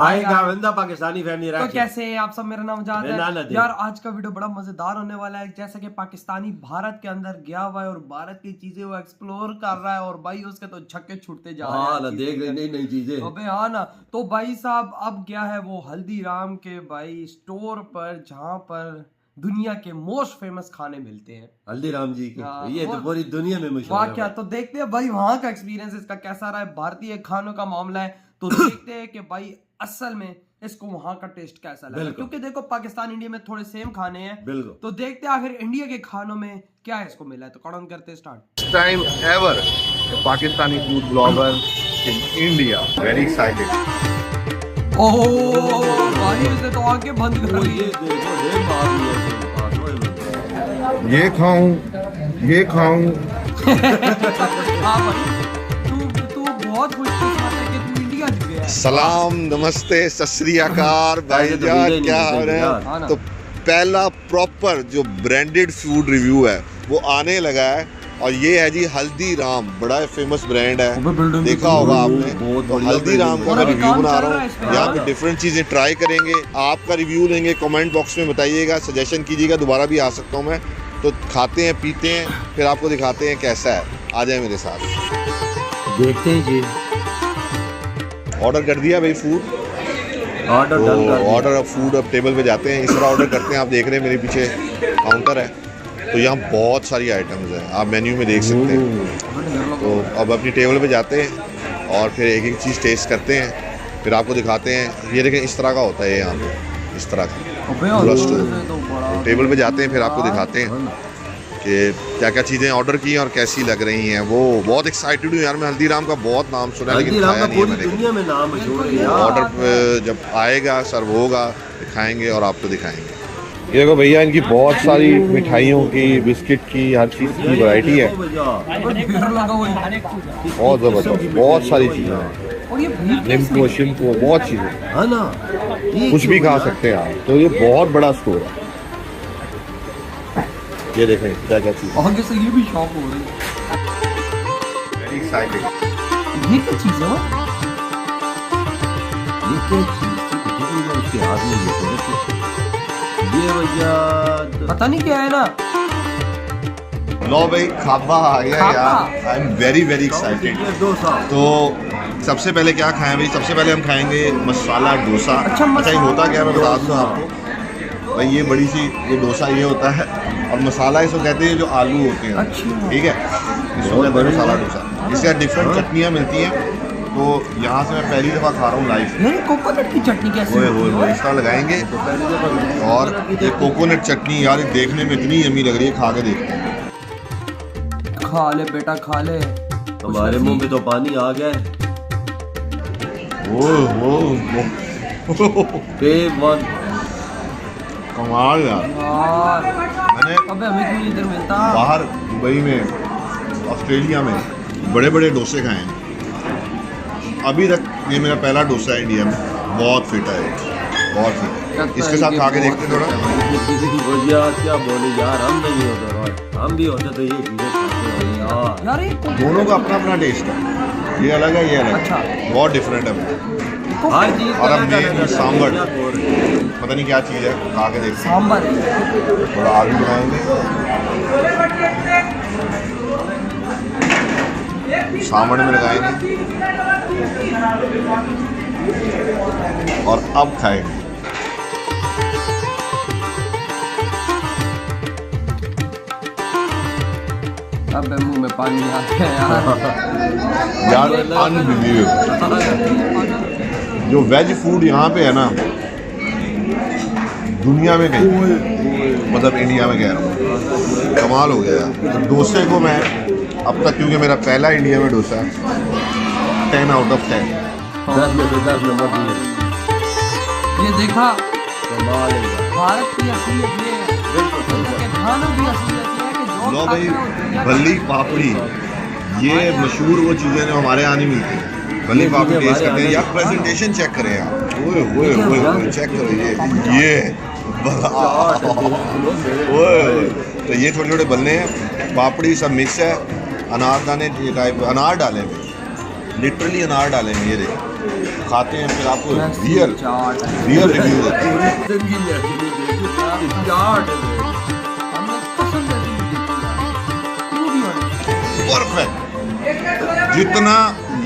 आएगा बंदा पाकिस्तानी फैमिली तो कैसे हैं आप सब। मेरा नाम जाद है नाना यार। आज का वीडियो बड़ा मजेदार होने वाला है। जैसा कि पाकिस्तानी भारत के अंदर गया हुआ है और भारत की चीजें वो एक्सप्लोर कर रहा है और भाई उसके तो छक्के छूटते जा रहे हैं। देख रहे नई नई चीजें। अबे हाँ ना। तो भाई साहब अब गया है वो हल्दीराम के भाई स्टोर पर जहाँ पर दुनिया के मोस्ट फेमस खाने मिलते हैं। हल्दीराम जी के हाँ, ये तो पूरी दुनिया में मशहूर वाह है। क्या तो देखते हैं भाई वहां का एक्सपीरियंस इसका कैसा रहा है। भारतीय खानों का मामला है तो देखते हैं कि भाई असल में इसको वहां का टेस्ट कैसा लगा। क्योंकि देखो पाकिस्तान इंडिया में थोड़े सेम खाने हैं। बिल्कुल। तो देखते हैं आखिर इंडिया के खानों में क्या इसको मिला है। तो कौन करते start time ever a Pakistani food blogger in India. Very excited. ओह भाई इसने तो आंखें बंद कर वो ली। ये देखो देख बात ये खाऊं हाँ भाई तू बहुत खुशकिस्मत है कि तू इंडिया गया है। सलाम नमस्ते सत श्री अकाल भाईजान, क्या हो रहे हाँ ना। हैं। तो पहला प्रॉपर जो ब्रांडेड फूड रिव्यू है वो आने लगा है और ये है जी हल्दीराम। बड़ा फेमस ब्रांड है, देखा होगा आपने। तो हल्दीराम का मैं रिव्यू बना रहा हूँ। यहाँ पे डिफरेंट चीज़ें ट्राई करेंगे, आपका रिव्यू लेंगे, कमेंट बॉक्स में बताइएगा, सजेशन कीजिएगा, दोबारा भी आ सकता हूँ मैं। तो खाते हैं पीते हैं फिर आपको दिखाते हैं कैसा है। आ जाए मेरे साथ। देखते हैं जी। ऑर्डर कर दिया भाई फूड। ऑर्डर तो डन कर दिया। ऑर्डर अब फूड अब टेबल पे जाते हैं। इस तरह ऑर्डर करते हैं। आप देख रहे हैं मेरे पीछे काउंटर है। तो यहाँ बहुत सारी आइटम्स हैं, आप मेन्यू में देख सकते हैं। तो अब अपनी टेबल पे जाते हैं और फिर एक एक चीज़ टेस्ट करते हैं, फिर आपको दिखाते हैं। ये देखें इस तरह का होता है यहाँ पे, इस तरह का पूरा स्टोर। टेबल पे जाते हैं फिर आपको दिखाते हैं कि क्या क्या चीज़ें ऑर्डर की हैं और कैसी लग रही हैं। वो बहुत एक्साइटेड हूँ यार। मैं हल्दीराम का बहुत नाम सुना है लेकिन हल्दीराम खाया का नहीं है पूरी मैंने। दुनिया में नाम मशहूर है यार। ऑर्डर जब आएगा सर्व होगा खाएंगे और आपको दिखाएंगे। ये देखो भैया, इनकी बहुत सारी मिठाइयों की, बिस्किट की, हर चीज़ की वैरायटी है। बहुत ज़बरदस्त, बहुत सारी चीज़ें हैं। निम्को शिम्को बहुत चीज़ें, है ना। ये कुछ भी क्यों खा यार? सकते हैं आप। तो ये बहुत बड़ा स्टोर है। ये देखें क्या क्या चीज़। आगे से ये भी शॉक हो रही है। Very exciting. ये क्या चीज है? ये क्या चीज थी? उसके हाथ में ये भैया पता नहीं क्या है ना। लो भाई, खाबा आ गया खाबा। यार। I am very very excited. ये डोसा। तो सबसे पहले क्या खाएं भाई? सबसे पहले हम खाएंगे मसाला डोसा। अच्छा, ये होता क्या है मैं बता दूँ डोसा। आपको। भाई ये बड़ी सी ये डोसा ये होता है और मसाला इसको कहते हैं जो आलू होते हैं। अच्छा। ठीक है, इसको कहते हैं मसाला डोसा। इसके साथ डिफरेंट चटनियाँ मिलती हैं। तो यहाँ से मैं पहली दफ़ा खा रहा हूँ लाइव। यार कोकोनट की चटनी कैसी होती है? इसका लगाएंगे और ये कोकोनट चटनी यार देखने में इतनी यम्मी लग रही है। खा के देखते हैं। खा ले बेटा खा ले। हमारे मुंह में तो पानी आ गया है। A1 कमाल यार। यार मैंने अबे हमें क्यों इधर मिलता? बाहर दुबई में, ऑस्ट्रेलिया में बड़े बड़े डोसे खाए हैं। अभी तक ये मेरा पहला डोसा है इंडिया में। बहुत फिट है, बहुत फिट। इसके साथ खा के देखते हैं थोड़ा। भैया क्या बोले यार, हम नहीं होते रोज। हम भी होते तो ये चीजें खाते हैं यार। यार ये दोनों का अपना अपना टेस्ट है। ये अलग है, ये अलग अच्छा। है। बहुत डिफरेंट है। हर चीज और अब अलग अलग मेन है। सांभर, क्या बोल रहे हैं? पता नहीं क्या चीज़ है, खा के देखते हैं। सांबर है। थोड़ा आलू खाएंगे, सामने में लगाएंगे और अब खाएंगे। अबे मुंह में पानी आ गया यार। यार अनबिलीवेबल। जो वेज फूड यहाँ पे है ना, दुनिया में कहीं, मतलब इंडिया में कह रहा हूँ, कमाल हो गया यार। तो डोसे को मैं अब तक, क्योंकि मेरा पहला इंडिया में डोसा है, 10 out of 10। 10 में से 10 नंबर दिए। ये देखा कमाल है यार। भारत की असलियत ये है। बिल्कुल के खानों की असलियत ये है कि जो लो खाते भाई, हैं वो दुनिया का- भल्ली पापड़ी, ये मशहूर वो चीज़ें जो हमारे यहाँ नहीं मिलती। भल्ली पापड़ी टेस्ट करते हैं यार। प्रेजेंटेशन चेक करें आप। ओए ओए ओए, चेक करो ये ओए। तो ये छोटे छोटे बल्ले हैं, पापड़ी सब मिक्स है। अनारदाने टाइप अनार डाले हुए, लिटरली अनार डाले हुए। ये देखो खाते हैं फिर आपको Maxi रियल चाट रियल रिव्यू देते हैं। जिंदगी में ऐसी नहीं देखी क्या चाट है। हमने कसम जैसी नहीं देखी यार। तू भी honest। परफेक्ट, जितना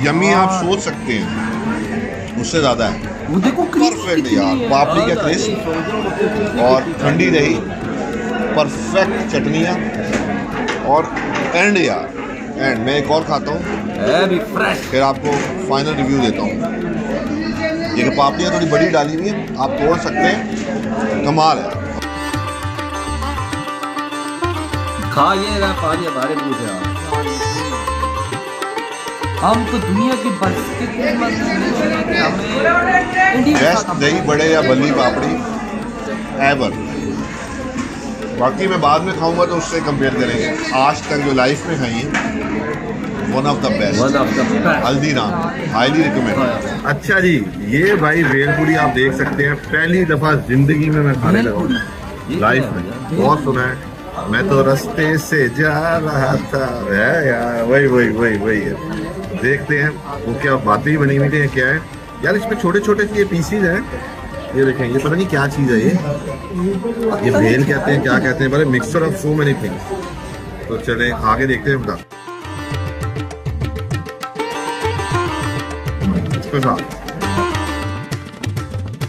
यमी आप सोच सकते हैं उससे ज़्यादा है। वो देखो परफेक्ट यार, पापड़ी का क्रिस्प और ठंडी दही, परफेक्ट चटनियाँ और एंड यार एंड मैं एक और खाता हूँ है भी फ्रेश। फिर आपको फाइनल रिव्यू देता हूँ। ये पापड़ियाँ थोड़ी बड़ी डाली हुई हैं, आप तोड़ सकते हैं, कमाल है। खा ये रहा पानी हमारे मुंह से यार। हम तो दुनिया की बस के कीमत में कि हमें इंडिया के बेस्ट साथ दही बड़े या बल्ली पापड़ी एवर। बाकी मैं बाद में खाऊंगा तो उससे कंपेयर करेंगे। आज तक जो लाइफ में खाई है one of the best, one of the best. Haldiram, highly recommend. अच्छा जी, ये भाई भेलपुरी आप देख सकते हैं, पहली दफा जिंदगी में मैं खाने लगा हूँ लाइफ में। बहुत सुना है, मैं तो रास्ते से जा रहा था। है यार, वही वही वही वही है। देखते हैं वो क्या बातें ही बनी हुई थी, क्या है यार। इसमें छोटे छोटे से ये पीसीज हैं, ये देखें, ये पता नहीं क्या चीज़ है ये भेल कहते हैं, क्या कहते हैं, बड़े mixture of so many things. तो चले खा के देखते हैं बता इसके साथ।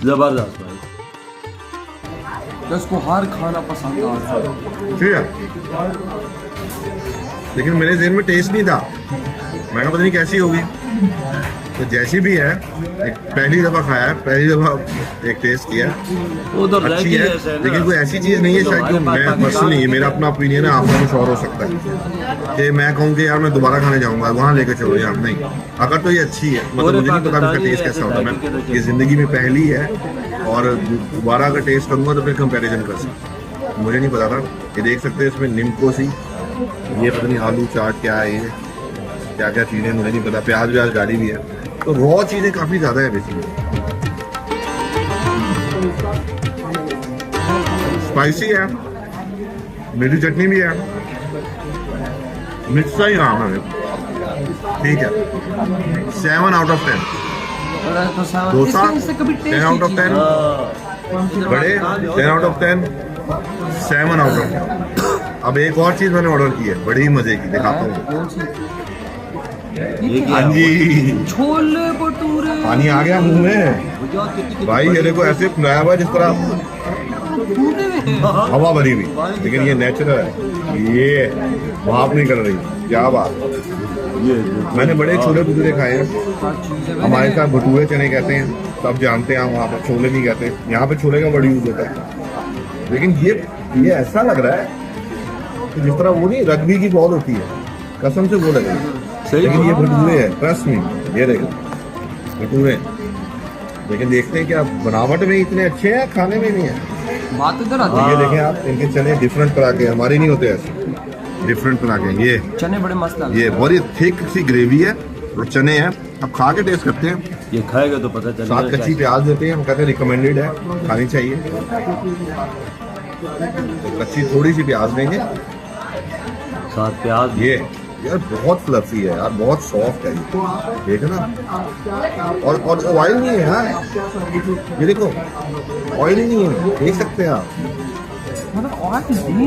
जबरदस्त भाई। तो उसको हर खाना पसंद आता है। ठीक है, लेकिन मेरे ज़हन में टेस्ट नहीं था। मैं कहा पता नहीं कैसी होगी, तो जैसी भी है, एक पहली दफ़ा खाया है, पहली दफ़ा एक टेस्ट किया, वो तो अच्छी रहती है। ऐसे ना। लेकिन कोई ऐसी चीज़ नहीं है शायद जो मैं पर्सनली, ये मेरा अपना ओपिनियन है, आपका कुछ और हो सकता है कि मैं कहूँ कि यार मैं दोबारा खाने जाऊँगा, वहाँ लेकर चलो यार। नहीं, अगर तो ये अच्छी है, मतलब मुझे नहीं पता इसका टेस्ट कैसा होता है। मैं ये ज़िंदगी में पहली है और दोबारा अगर टेस्ट करूँगा तो फिर कंपेरिजन कर सकता। मुझे नहीं पता था। ये देख सकते हैं इसमें निम्को सी, ये पता नहीं आलू चाट क्या है, ये क्या क्या चीज़ें मुझे नहीं पता, प्याज व्याज डाली भी है। तो रॉ चीज़ें काफ़ी ज़्यादा है बेसिकली। स्पाइसी है, मीठी चटनी भी है, मिक्स ही काम है। ठीक है, 7 out of 10। Dosa 10 out of 10, बड़े 10 आउट ऑफ 10, 7 आउट ऑफ 10। अब एक और चीज़ मैंने ऑर्डर की है, बड़ी मज़े की, दिखाता हूँ। हाँ जी, छोले भटूरे। पानी आ गया मुंह में भाई। ये देखो ऐसे खुलाया हुआ जिस तरह हवा भरी हुई, लेकिन ये नेचुरल है, ये भाप नहीं कर रही। क्या बात। मैंने बड़े छोले भटूरे खाए हैं, हमारे साथ भटूरे चने कहते हैं, सब जानते हैं। वहाँ पर छोले नहीं कहते, यहाँ पे छोले का बड़ी यूज होता है। लेकिन ये ऐसा लग रहा है कि जिस तरह वो नहीं रग्बी की बॉल होती है, कसम से वो लग रही है। लेकिन ये भटूरे है, ट्रस्ट मी, ये देखो भटूरे। लेकिन देखते हैं क्या बनावट में इतने अच्छे हैं, खाने में नहीं है। बात इधर आती ये देखें आप, इनके चने डिफरेंट तरह के, हमारे नहीं होते ऐसे, डिफरेंट तरह के। ये चने बड़े मस्त लगते ये बड़ी थिक सी ग्रेवी है और चने हैं। अब खा के टेस्ट करते हैं। ये खाएगा तो पता चलेगा। साथ कच्ची प्याज देते हैं, हम कहते हैं रिकमेंडेड है, खानी चाहिए। तो कच्ची थोड़ी सी प्याज देंगे, साथ प्याज। ये यार बहुत फ्लफी है यार, बहुत सॉफ्ट है ये, देख ना। और ऑयल नहीं है यार, ये देखो ऑयल ही नहीं है, देख सकते हैं आप।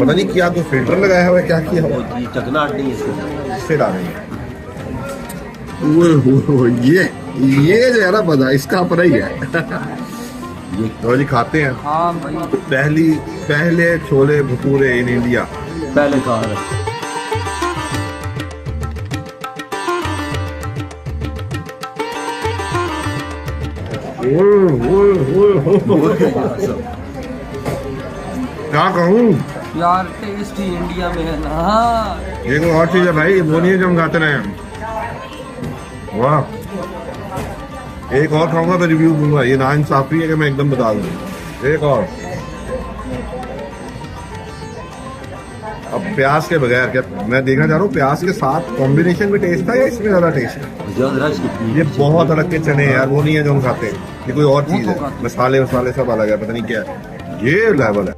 पता नहीं क्या कोई फिल्टर लगाया हुआ है, क्या किया हुआ है। चकनाहट नहीं है इसके। इससे डालेंगे। ये जो है ना पता, इसका अपना ही है। ये तो जी खाते हैं। हाँ भाई, पहले छोले भटूरे इन इंडिया। पहले खा रहे। क्या कहूँ यार टेस्ट ही इंडिया में है ना। एक और चीज है भाई, वो नहीं है जो हम खाते रहे। वाह, एक और खाऊंगा फिर रिव्यू दूंगा। ये ना इंसाफी है कि मैं एकदम बता दूँ। एक और, अब प्याज के बगैर, क्या मैं देखना चाह रहा हूँ प्याज के साथ कॉम्बिनेशन में टेस्ट था या इसमें ज्यादा टेस्ट है। ये बहुत अलग के चने हैं यार, वो नहीं है जो हम खाते हैं, ये कोई और चीज है। मसाले सब अलग है, पता नहीं क्या है। ये लेवल है।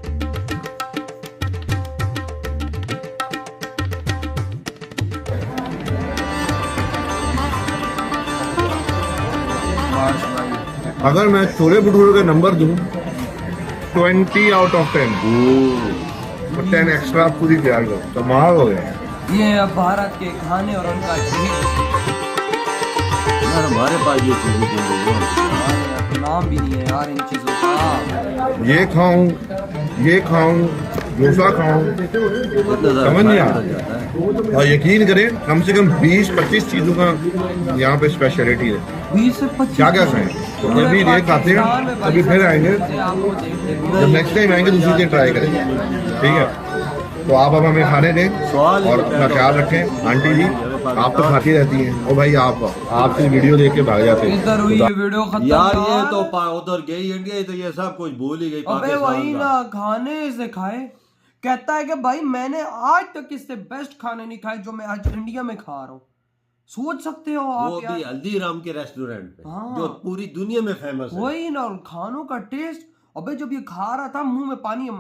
अगर मैं छोले भटूरे का नंबर दूं 20 आउट ऑफ 10 तो 10 एक्स्ट्रा पूरी तैयार करो, कमाल हो गया। ये है भारत के खाने और उनका यार हमारे पास ये चीजें क्यों नहीं है? नाम भी नहीं है यार इन चीजों का। ये खाऊं, ये खाऊं, डोसा खाऊं, समझ नहीं आ रहा। और यकीन करें कम से कम 20-25 चीजों का यहाँ पे स्पेशलिटी है। 20 से 25 क्या क्या खाएं? तो जब भी ये खाते हैं तभी फिर आएंगे, जब नेक्स्ट टाइम आएंगे दूसरी चीज ट्राई करेंगे, ठीक है? तो आप अब हमें खाने दें और अपना ख्याल रखें। आंटी जी आप तो खाती रहती हैं, ओ भाई आपसे वीडियो देख के भाग जाते हैं। इधर हुई ये वीडियो खत्म यार ये तो उधर गई इंडिया तो ये सब कुछ भूल ही गई अबे वही पाकिस्तान ना का। खाने से खाए, कहता है कि भाई मैंने आज तक इससे बेस्ट खाने नहीं खाए जो मैं आज इंडिया में खा रहा हूँ। सोच सकते हो वो आप भी यार। हल्दीराम के रेस्टोरेंट पे हाँ। जो पूरी दुनिया में फेमस है। वही ना, और खानों का टेस्ट। अबे जब ये खा रहा था मुंह में पानी,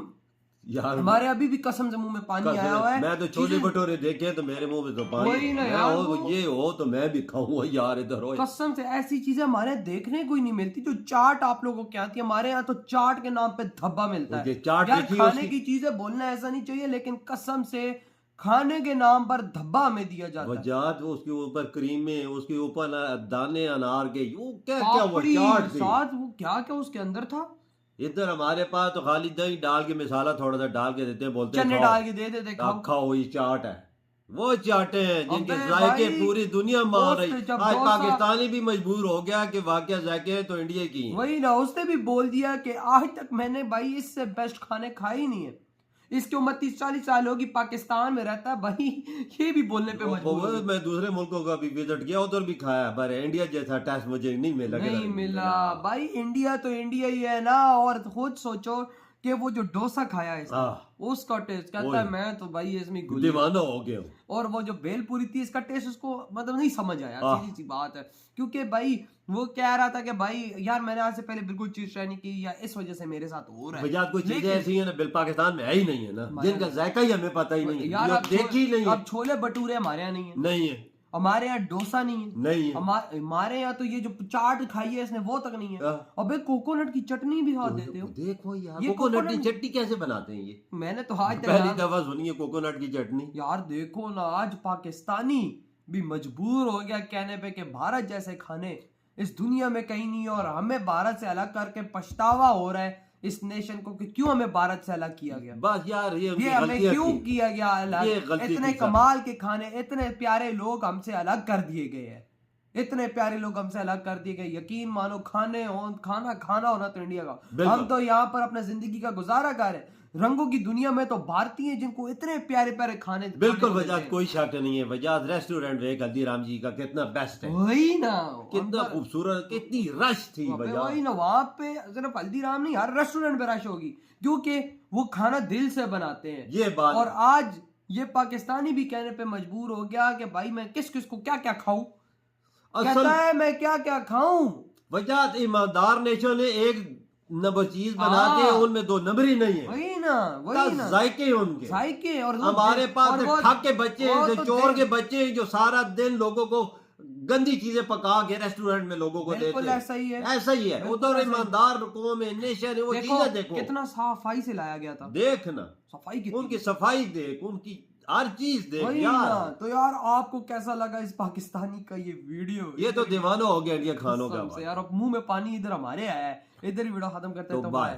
यार हमारे अभी भी कसम से मुंह में पानी आया हुआ है। मैं तो छोले भटूरे देखे तो मेरे मुंह में तो पानी। वही ना मैं यार, ये हो तो मैं भी खाऊंगा यार इधर हो। कसम से ऐसी चीजें हमारे देखने को ही नहीं मिलती। जो चाट आप लोगों को क्या आती है, हमारे यहाँ तो चाट के नाम पे धब्बा मिलता है। ये चाट यार देखी खाने उसकी- की चीजें बोलना ऐसा नहीं चाहिए, लेकिन कसम से खाने के नाम पर धब्बा हमें दिया जाता है। वजात उसके ऊपर क्रीमें, उसके ऊपर दाने अनार के, वो क्या क्या वो पापड़ी चाट थी। साथ वो क्या क्या उसके अंदर था, इधर हमारे पास तो खाली दही डाल के मसाला थोड़ा सा डाल के देते हैं, बोलते हैं चने खाओ। डाल के दे देते खाओ। खाओ वही चाट है। वो चाटे हैं जिनके अबे जायके भाई, पूरी दुनिया मान दोस्त रही। जब आज डोसा- पाकिस्तानी भी मजबूर हो गया कि वाकया जायके तो इंडिया की हैं। वही ना, उसने भी बोल दिया कि आज तक मैंने भाई इससे बेस्ट खाने खाए ही नहीं है। इसकी उम्र 30-40 साल होगी, पाकिस्तान में रहता है भाई, ये भी बोलने पे मजबूर है। मैं दूसरे मुल्कों का भी विजिट किया, उधर भी खाया, पर इंडिया जैसा टेस्ट मुझे नहीं मिला। नहीं मिला भाई। इंडिया तो इंडिया ही है ना। और खुद सोचो कि वो जो डोसा खाया है इसने, उसका टेस्ट कहता है मैं तो भाई इसमें घुल गया। दीवाना हो गया। और वो जो भेलपूरी थी इसका टेस्ट उसको मतलब नहीं समझ आया, सीधी सी बात है। क्योंकि भाई वो कह रहा था कि भाई यार मैंने आज से पहले बिल्कुल चीज ट्राई नहीं की, या इस वजह से मेरे साथ हो रहा है। वजह कोई चीजें ऐसी है ना बिल पाकिस्तान में है ही नहीं है ना, जिनका जायका ही हमें पता ही नहीं है, यार जो देखी नहीं है। अब छोले भटूरे हमारे यहाँ नहीं है, नहीं है, हमारे यहाँ डोसा नहीं है, नहीं है। हमारे यहाँ तो ये जो चाट खाई है इसने वो तक नहीं है। अबे कोकोनट की चटनी भी हाथ देते हो। देखो यार ये कोकोनट की कोकोनट- चटनी कैसे बनाते हैं ये, मैंने तो आज तक पहली यार- दफा सुनी है कोकोनट की चटनी। यार देखो ना, आज पाकिस्तानी भी मजबूर हो गया कहने पे कि भारत जैसे खाने इस दुनिया में कहीं नहीं है। और हमें भारत से अलग करके पछतावा हो रहा है इस नेशन को कि क्यों हमें भारत से अलग किया गया। बस यार ये उनकी ये हमें गलतियां क्यों थी। किया गया ये अलग। गलती इतने थी सर। कमाल के खाने, इतने प्यारे लोग हमसे अलग कर दिए गए हैं। इतने प्यारे लोग हमसे अलग कर दिए गए। यकीन मानो खाना होना तो इंडिया का। बिल्कुल। हम तो यहाँ पर अपने जिंदगी का गुजारा कर रहे हैं। रंगों की दुनिया में तो भारतीय जिनको इतने प्यारे प्यारे खाने बिल्कुल खाने को वजह मिलते हैं। कोई शक नहीं है। वजह रेस्टोरेंट एक हल्दीराम जी का कितना बेस्ट है, वही ना, कितना अंदर- खूबसूरत, कितनी रश थी अबे वजह। वही ना, वहां पे सिर्फ हल्दीराम नहीं, हर रेस्टोरेंट पे रश होगी क्योंकि वो खाना दिल से बनाते हैं। ये बात और आज ये पाकिस्तानी भी कहने पे मजबूर हो गया कि भाई मैं किस किस को क्या क्या खाऊं। कहता असल है मैं क्या क्या खाऊं। वजह ईमानदार नेशन ने एक नंबर चीज बना हाँ। के उनमें दो नंबर ही नहीं है। वही ना जायके हैं उनके। जायके। और हमारे पास और तो वो- ठग के बच्चे हैं, वो जो तो चोर के देख- बच्चे हैं, जो सारा दिन लोगों को गंदी चीजें पका के रेस्टोरेंट में लोगों को बिल्कुल देते हैं। ऐसा ही है। ऐसा ही है। बिल्कुल उधर ऐसा ही है। ईमानदार कौम है, नेशन है, वो चीजें देखो, कितना सफाई से लाया गया था। देखना सफाई की उनकी सफाई देख, उनकी हर चीज देख वही यार। ना। तो यार आपको कैसा लगा इस पाकिस्तानी का ये वीडियो? ये तो दीवाना हो गया इंडिया खानों का कसम से यार, अब मुंह में पानी इधर हमारे आया है। इधर ही वीडियो खत्म करते हैं, तो तो बाय। बाय।